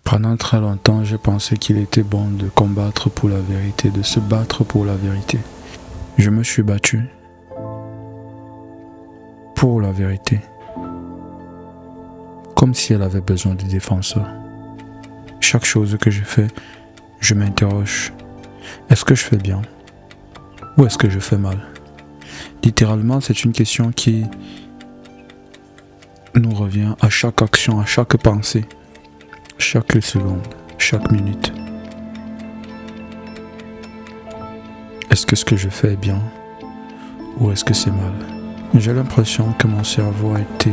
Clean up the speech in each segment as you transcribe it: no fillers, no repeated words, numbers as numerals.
Pendant très longtemps, j'ai pensé qu'il était bon de combattre pour la vérité, de se battre pour la vérité. Je me suis battu pour la vérité, comme si elle avait besoin de défenseurs. Chaque chose que je fais, je m'interroge. Est-ce que je fais bien? Ou est-ce que je fais mal? Littéralement, c'est une question qui nous revient à chaque action, à chaque pensée, chaque seconde, chaque minute. Est-ce que ce que je fais est bien? Ou est-ce que c'est mal? J'ai l'impression que mon cerveau a été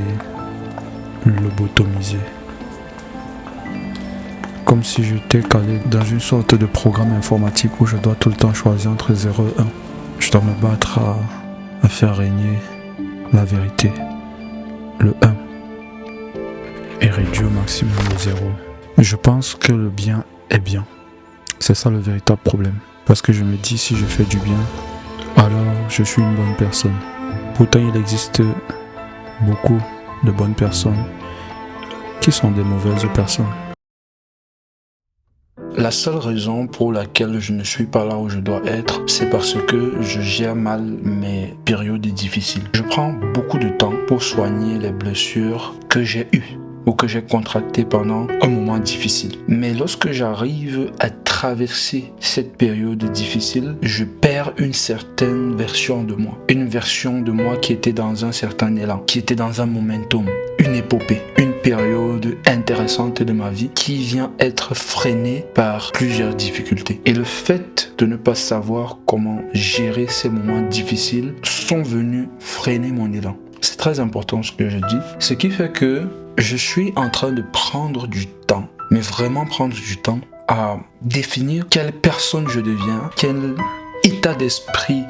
lobotomisé. Comme si j'étais calé dans une sorte de programme informatique où je dois tout le temps choisir entre 0 et 1. Je dois me battre à faire régner la vérité, le 1, et réduire au maximum le 0. Je pense que le bien est bien. C'est ça le véritable problème. Parce que je me dis, si je fais du bien, alors je suis une bonne personne. Pourtant, il existe beaucoup de bonnes personnes qui sont des mauvaises personnes. La seule raison pour laquelle je ne suis pas là où je dois être, c'est parce que je gère mal mes périodes difficiles. Je prends beaucoup de temps pour soigner les blessures que j'ai eues ou que j'ai contractées pendant un moment difficile. Mais lorsque j'arrive à traverser cette période difficile, je perds une certaine version de moi. Une version de moi qui était dans un certain élan, qui était dans un momentum, une épopée, une période intéressante de ma vie qui vient être freinée par plusieurs difficultés. Et le fait de ne pas savoir comment gérer ces moments difficiles sont venus freiner mon élan. C'est très important ce que je dis. Ce qui fait que je suis en train de prendre du temps, mais vraiment prendre du temps à définir quelle personne je deviens, quel état d'esprit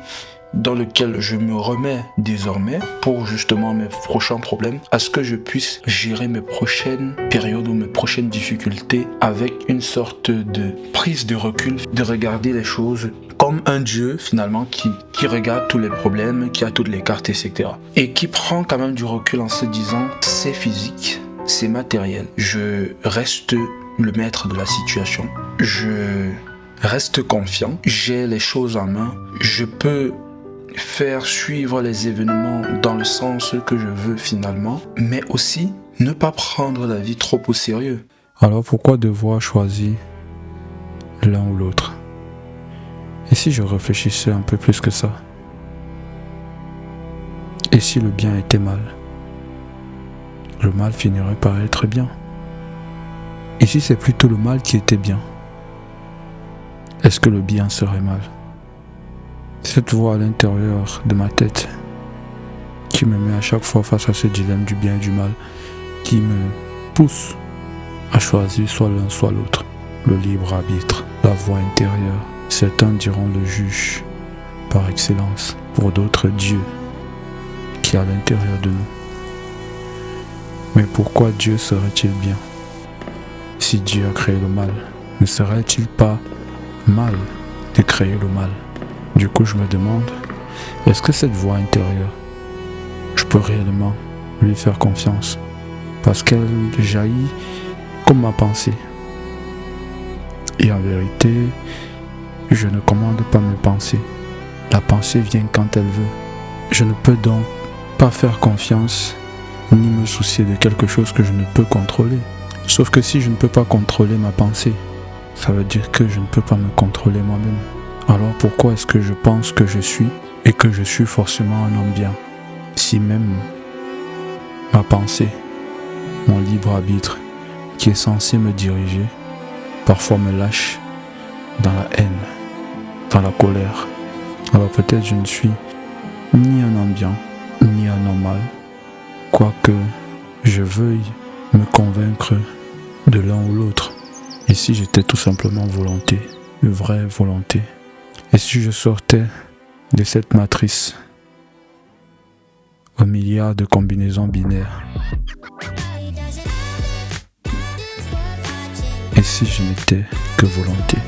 dans lequel je me remets désormais pour justement mes prochains problèmes, à ce que je puisse gérer mes prochaines périodes ou mes prochaines difficultés avec une sorte de prise de recul, de regarder les choses comme un Dieu finalement qui regarde tous les problèmes, qui a toutes les cartes, etc. Et qui prend quand même du recul en se disant c'est physique, c'est matériel. Je reste le maître de la situation. Je reste confiant. J'ai les choses en main. Je peux faire suivre les événements dans le sens que je veux finalement, mais aussi ne pas prendre la vie trop au sérieux. Alors pourquoi devoir choisir l'un ou l'autre? Et si je réfléchissais un peu plus que ça? Et si le bien était mal? Le mal finirait par être bien. Et si c'est plutôt le mal qui était bien? Est-ce que le bien serait mal? Cette voix à l'intérieur de ma tête qui me met à chaque fois face à ce dilemme du bien et du mal, qui me pousse à choisir soit l'un soit l'autre. Le libre arbitre, la voix intérieure. Certains diront le juge par excellence, pour d'autres Dieu qui est à l'intérieur de nous. Mais pourquoi Dieu serait-il bien? Si Dieu a créé le mal, ne serait-il pas mal de créer le mal? Du coup, je me demande, est-ce que cette voix intérieure, je peux réellement lui faire confiance? Parce qu'elle jaillit comme ma pensée. Et en vérité, je ne commande pas mes pensées. La pensée vient quand elle veut. Je ne peux donc pas faire confiance ni me soucier de quelque chose que je ne peux contrôler. Sauf que si je ne peux pas contrôler ma pensée, ça veut dire que je ne peux pas me contrôler moi-même. Alors pourquoi est-ce que je pense que je suis et que je suis forcément un homme bien? Si même ma pensée, mon libre arbitre, qui est censé me diriger, parfois me lâche dans la haine, dans la colère. Alors peut-être je ne suis ni un homme bien, ni un homme mal, quoique je veuille me convaincre de l'un ou l'autre. Et si j'étais tout simplement volonté, une vraie volonté? Et si je sortais de cette matrice aux milliards de combinaisons binaires? Et si je n'étais que volonté?